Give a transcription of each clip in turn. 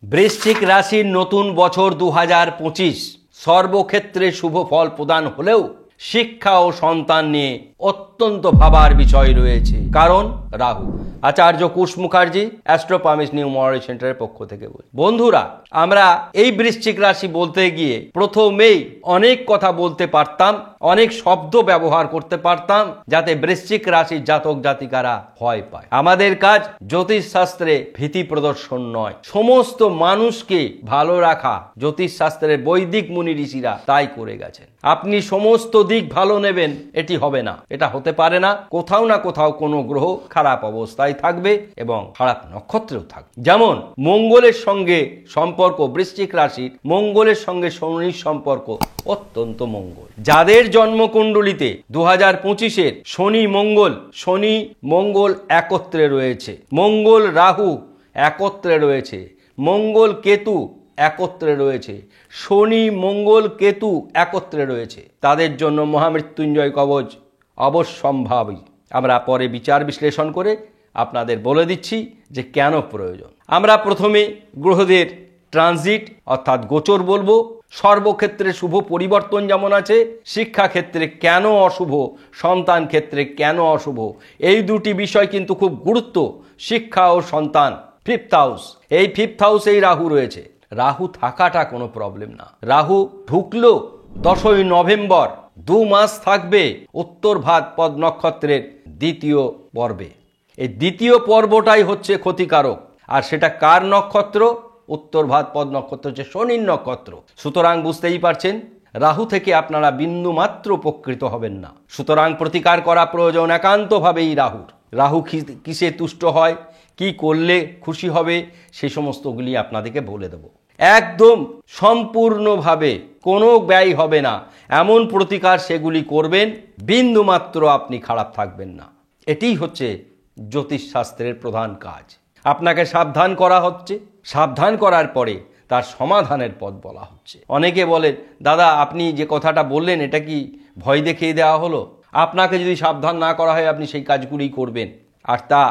বৃশ্চিক রাশির নতুন বছর 2025 সর্বক্ষেত্রে শুভ ফল প্রদান হলেও শিক্ষা ও সন্তান নিয়ে অত্যন্ত ভাবার বিষয় রয়েছে। কারণ রাহু। আচার্য কুশ মুখার্জি অ্যাস্ট্রো পামিস নিউমারোলজি সেন্টারের পক্ষ থেকে বলি, বন্ধুরা, আমরা এই বৃশ্চিক রাশি বলতে গিয়ে প্রথমেই অনেক কথা বলতে পারতাম, অনেক শব্দ ব্যবহার করতে পারতাম যাতে বৃশ্চিক রাশির জাতক জাতিকারা ভয় পায়। আমাদের কাজ জ্যোতিষ শাস্ত্রে ভীতি প্রদর্শন নয়, সমস্ত মানুষকে ভালো রাখা। জ্যোতিষ শাস্ত্রের বৈদিক মুনি ঋষিরা তাই করে গেছেন। আপনি সমস্ত দিক ভালো নেবেন, এটি হবে না, এটা হতে পারে না। কোথাও না কোথাও কোনো গ্রহ খারাপ অবস্থায় থাকবে এবং খারাপ নক্ষত্রেও থাকবে। যেমন মঙ্গলের সঙ্গে সম্পর্ক, বৃশ্চিক রাশির মঙ্গলের সঙ্গে শনির সম্পর্ক অত্যন্ত মঙ্গল। যাদের জন্মকুণ্ডলিতে 2025-এর শনি মঙ্গল একত্রে রয়েছে, মঙ্গল রাহু একত্রে রয়েছে, মঙ্গল কেতু একত্রে রয়েছে, শনি মঙ্গল কেতু একত্রে রয়েছে, তাদের জন্য মহামৃত্যুঞ্জয় কবচ অবশ্যম্ভাবী। আমরা পরে বিচার বিশ্লেষণ করে আপনাদের বলে দিচ্ছি যে কেন প্রয়োজন। আমরা প্রথমে গ্রহদের ট্রানজিট অর্থাৎ গোচর বলবো। সর্বক্ষেত্রে শুভ পরিবর্তন যেমন আছে, শিক্ষা ক্ষেত্রে কেন অশুভ, সন্তান ক্ষেত্রে কেন অশুভ, এই দুটি বিষয় কিন্তু খুব গুরুত্ব। শিক্ষা ও সন্তান, ফিফথ হাউস, এই ফিফথ হাউসেই রাহু রয়েছে। রাহু থাকাটা কোনো প্রবলেম না। রাহু ঢুকলো 10ই নভেম্বর, 2 মাস থাকবে উত্তর ভাদ্রপদ নক্ষত্রের দ্বিতীয় পর্বে। এই দ্বিতীয় পর্বটাই হচ্ছে ক্ষতিকারক। আর সেটা কার নক্ষত্র? উত্তর ভাদ্রপদ নক্ষত্র হচ্ছে শনির নক্ষত্র। সুতরাং বুঝতেই পারছেন, রাহু থেকে আপনারা বিন্দু মাত্র উপকৃত হবেন না। সুতরাং প্রতিকার করা প্রয়োজন একান্তভাবেই রাহুর। রাহু কিসে তুষ্ট হয়, কি করলে খুশি হবে, সেই সমস্তগুলি আপনাদেরকে বলে দেব। একদম সম্পূর্ণভাবে কোনো ব্যয় হবে না এমন প্রতিকার সেগুলি করবেন, বিন্দু মাত্র আপনি খারাপ থাকবেন না। এটিই হচ্ছে জ্যোতিষ শাস্ত্রের প্রধান কাজ। আপনাকে সাবধান করা হচ্ছে, সাবধান করার পরে তার সমাধানের পথ বলা হচ্ছে। অনেকে বলেন, দাদা আপনি যে কথাটা বললেন এটা কি ভয় দেখিয়ে দেওয়া হলো? আপনাকে যদি সাবধান না করা হয় আপনি সেই কাজগুলি করবেন, আর তা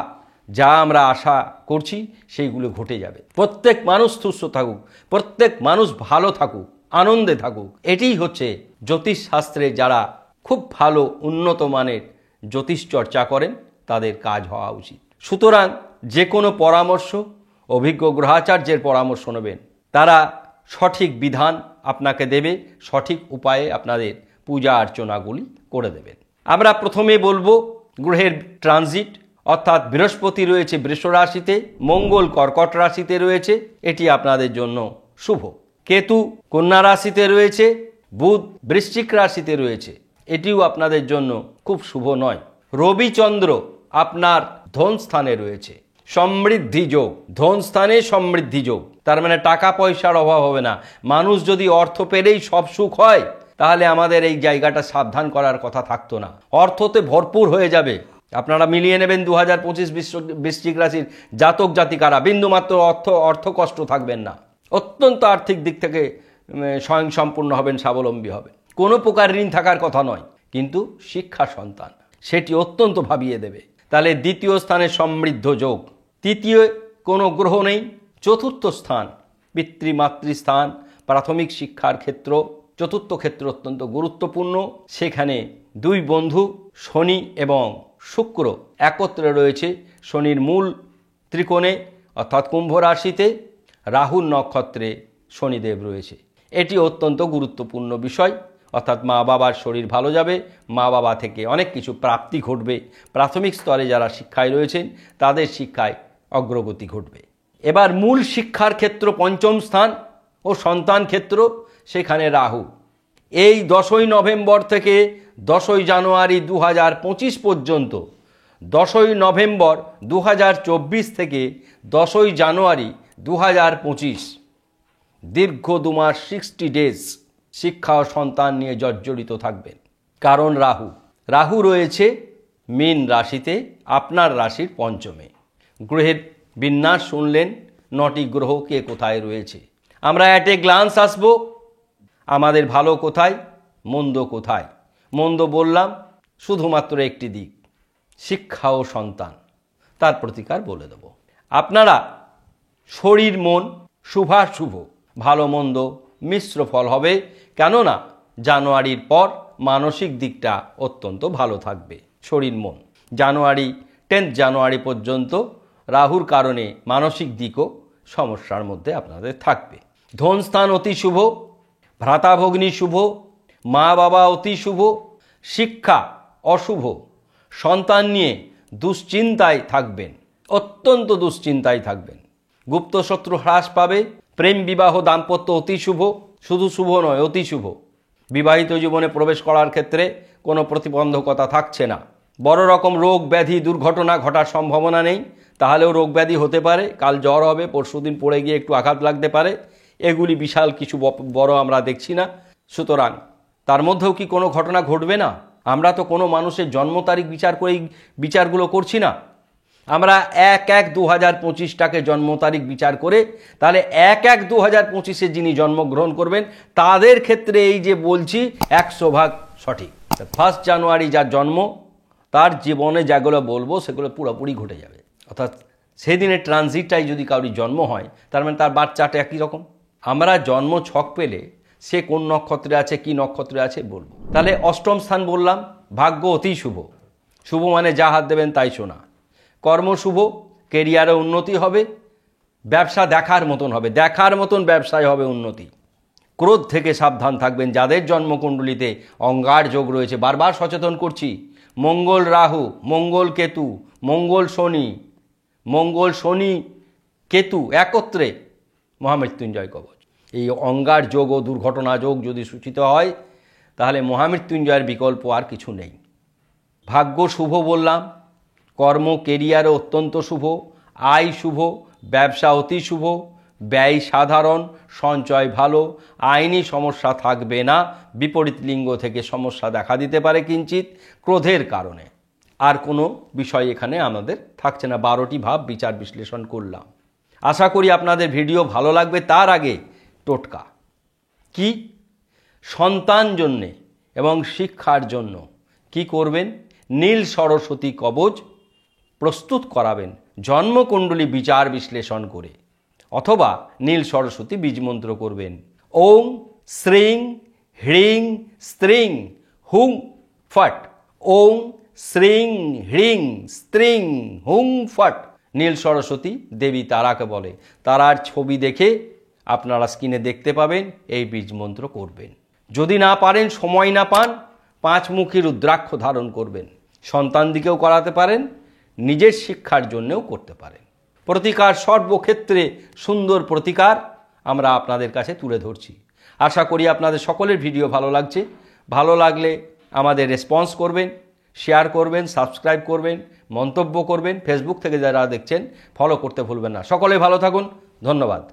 যা আমরা আশা করছি সেইগুলো ঘটে যাবে। প্রত্যেক মানুষ সুস্থ থাকুক, প্রত্যেক মানুষ ভালো থাকুক, আনন্দে থাকুক, এটিই হচ্ছে জ্যোতিষ শাস্ত্রে যারা খুব ভালো উন্নত মানের জ্যোতিষ চর্চা করেন তাদের কাজ হওয়া উচিত। সুতরাং যে কোনো পরামর্শ অভিজ্ঞ গ্রহাচার্যের পরামর্শ নেবেন, তারা সঠিক বিধান আপনাকে দেবে, সঠিক উপায়ে আপনাদের পূজা অর্চনাগুলি করে দেবেন। আমরা প্রথমে বলবো গ্রহের ট্রানজিট, অর্থাৎ বৃহস্পতি রয়েছে বৃষ রাশিতে, মঙ্গল কর্কট রাশিতে রয়েছে, এটি আপনাদের জন্য শুভ। কেতু কন্যা রাশিতে রয়েছে, বুধ বৃশ্চিক রাশিতে রয়েছে, এটিও আপনাদের জন্য খুব শুভ নয়। রবিচন্দ্র আপনার ধন স্থানে রয়েছে, সমৃদ্ধি যোগ, ধন স্থানে সমৃদ্ধি যোগ, তার মানে টাকা পয়সার অভাব হবে না। মানুষ যদি অর্থ পেলেই সব সুখ হয় তাহলে আমাদের এই জায়গাটা সাবধান করার কথা থাকতো না, অর্থতে ভরপুর হয়ে যাবে। আপনারা মিলিয়ে নেবেন 2025 বৃশ্চিক রাশির জাতক জাতিকারা বিন্দুমাত্র অর্থ কষ্ট থাকবেন না, অত্যন্ত আর্থিক দিক থেকে স্বয়ংসম্পূর্ণ হবেন, স্বাবলম্বী হবেন। কোনো প্রকার ঋণ থাকার কথা নয়, কিন্তু শিক্ষা সন্তান সেটি অত্যন্ত ভাবিয়ে দেবে। তাহলে দ্বিতীয় স্থানে সমৃদ্ধ যোগ, তৃতীয় কোনো গ্রহ নেই। চতুর্থ স্থান পিতৃমাতৃস্থান, প্রাথমিক শিক্ষার ক্ষেত্র, চতুর্থ ক্ষেত্র অত্যন্ত গুরুত্বপূর্ণ। সেখানে দুই বন্ধু শনি এবং শুক্র একত্রে রয়েছে। শনির মূল ত্রিকোণে অর্থাৎ কুম্ভ রাশিতে, রাহুর নক্ষত্রে শনিদেব রয়েছে। এটি অত্যন্ত গুরুত্বপূর্ণ বিষয়। অর্থাৎ মা বাবার শরীর ভালো যাবে, মা বাবা থেকে অনেক কিছু প্রাপ্তি ঘটবে, প্রাথমিক স্তরে যারা শিক্ষায় রয়েছেন তাদের শিক্ষায় অগ্রগতি ঘটবে। এবার মূল শিক্ষার ক্ষেত্র পঞ্চম স্থান ও সন্তান ক্ষেত্র, সেখানে রাহু। এই 10ই নভেম্বর থেকে 10ই জানুয়ারি 2025 পর্যন্ত, 10ই নভেম্বর 2024 থেকে 10ই জানুয়ারি 2025 দীর্ঘ 2 মাস 60 ডেজ শিক্ষা ও সন্তান নিয়ে জর্জরিত থাকবেন। কারণ রাহু রয়েছে মীন রাশিতে, আপনার রাশির পঞ্চমে। গ্রহের বিন্যাস শুনলেন, 9টি গ্রহ কে কোথায় রয়েছে। আমরা অ্যাট এ গ্লান্স আসবো, আমাদের ভালো কোথায়, মন্দ কোথায়। মন্দ বললাম শুধুমাত্র একটি দিক, শিক্ষা ও সন্তান, তার প্রতিকার বলে দেব। আপনারা শরীর মন শুভাশুভ ভালো মন্দ মিশ্র ফল হবে, কেননা জানুয়ারির পর মানসিক দিকটা অত্যন্ত ভালো থাকবে, শরীর মন। 10 জানুয়ারি পর্যন্ত রাহুর কারণে মানসিক দিকও সমস্যার মধ্যে আপনাদের থাকবে। ধনস্থান অতি শুভ, ভ্রাতাভগ্নী শুভ, মা বাবা অতি শুভ, শিক্ষা অশুভ, সন্তান নিয়ে দুশ্চিন্তায় থাকবেন, অত্যন্ত দুশ্চিন্তায় থাকবেন। গুপ্ত শত্রু হ্রাস পাবে, প্রেম বিবাহ দাম্পত্য অতি শুভ, শুধু শুভ নয় অতি শুভ। বিবাহিত জীবনে প্রবেশ করার ক্ষেত্রে কোনো প্রতিবন্ধকতা থাকছে না। বড় রকম রোগ ব্যাধি দুর্ঘটনা ঘটার সম্ভাবনা নেই, তাহলেও রোগ ব্যাধি হতে পারে, কাল জ্বর হবে, পরশুদিন পড়ে গিয়ে একটু আঘাত লাগতে পারে, এগুলি বিশাল কিছু বড় আমরা দেখছি না। সুতরাং তার মধ্যেও কি কোনো ঘটনা ঘটবে না? আমরা তো কোনো মানুষের জন্ম তারিখ বিচার করেই বিচারগুলো করছি না, আমরা 1/1/2025টাকে জন্ম তারিখ বিচার করে, তাহলে 1/1/2025-এ যিনি জন্মগ্রহণ করবেন তাদের ক্ষেত্রে এই যে বলছি 100% সঠিক। 1 জানুয়ারি যার জন্ম, তার জীবনে যেগুলো বলবো সেগুলো পুরোপুরি ঘটে যাবে। অর্থাৎ সেদিনের ট্রানজিটটাই যদি কারোর জন্ম হয়, তার মানে তার বাচ্চাটা একই রকম। আমরা জন্ম ছক পেলে সে কোন নক্ষত্রে আছে, কি নক্ষত্রে আছে বলবো। তাহলে অষ্টম স্থান বললাম, ভাগ্য অতি শুভ। শুভ মানে যা হাত দেবেন তাই শোনা। কর্ম শুভ, কেরিয়ারে উন্নতি হবে, ব্যবসা দেখার মতন হবে, দেখার মতন ব্যবসায় হবে উন্নতি। ক্রোধ থেকে সাবধান থাকবেন যাদের জন্মকুণ্ডলিতে অঙ্গার যোগ রয়েছে। বারবার সচেতন করছি, মঙ্গল রাহু, মঙ্গল কেতু, মঙ্গল শনি কেতু একত্রে মহামৃত্যুঞ্জয় কবচ। এই অঙ্গার যোগ ও দুর্ঘটনা যোগ যদি সূচিত হয়, তাহলে মহামৃত্যুঞ্জয়ের বিকল্প আর কিছু নেই। ভাগ্য শুভ বললাম, কর্ম কেরিয়ারে অত্যন্ত শুভ, আয় শুভ, ব্যবসা অতি শুভ, ব্যয় সাধারণ, সঞ্চয় ভালো, আইনি সমস্যা থাকবে না। বিপরীত লিঙ্গ থেকে সমস্যা দেখা দিতে পারে কিঞ্চিত ক্রোধের কারণে, আর কোনো বিষয় এখানে আমাদের থাকছে না। 12টি ভাব বিচার বিশ্লেষণ করলাম। আশা করি আপনাদের ভিডিও ভালো লাগবে। তার আগে টোটকা কি, সন্তান জন্যে এবং শিক্ষার জন্য কি করবেন? নীল সরস্বতী কবচ প্রস্তুত করাবেন জন্মকুণ্ডলী বিচার বিশ্লেষণ করে, অথবা নীল সরস্বতী বীজমন্ত্র করবেন। ওং শ্রীং হ্রিং স্ত্রিং হুং ফট। ওং শ্রীং হ্রিং স্ত্রিং হুং ফট। নীল সরস্বতী দেবী তারাকে বলে। তারার ছবি দেখে আপনারা স্ক্রিনে দেখতে পাবেন, এই বীজমন্ত্র করবেন। যদি না পারেন, সময় না পান, 5 মুখী রুদ্রাক্ষ ধারণ করবেন। সন্তান দিকেও করাতে পারেন, নিজের শিক্ষার জন্যও করতে পারেন। প্রতিকার সর্বক্ষেত্রে সুন্দর প্রতিকার আমরা আপনাদের কাছে তুলে ধরছি। আশা করি আপনাদের সকলের ভিডিও ভালো লাগছে। ভালো লাগলে আমাদের রেসপন্স করবেন, শেয়ার করবেন, সাবস্ক্রাইব করবেন, মন্তব্য করবেন। ফেসবুক থেকে যারা দেখছেন ফলো করতে ভুলবেন না। সকলে ভালো থাকুন, ধন্যবাদ।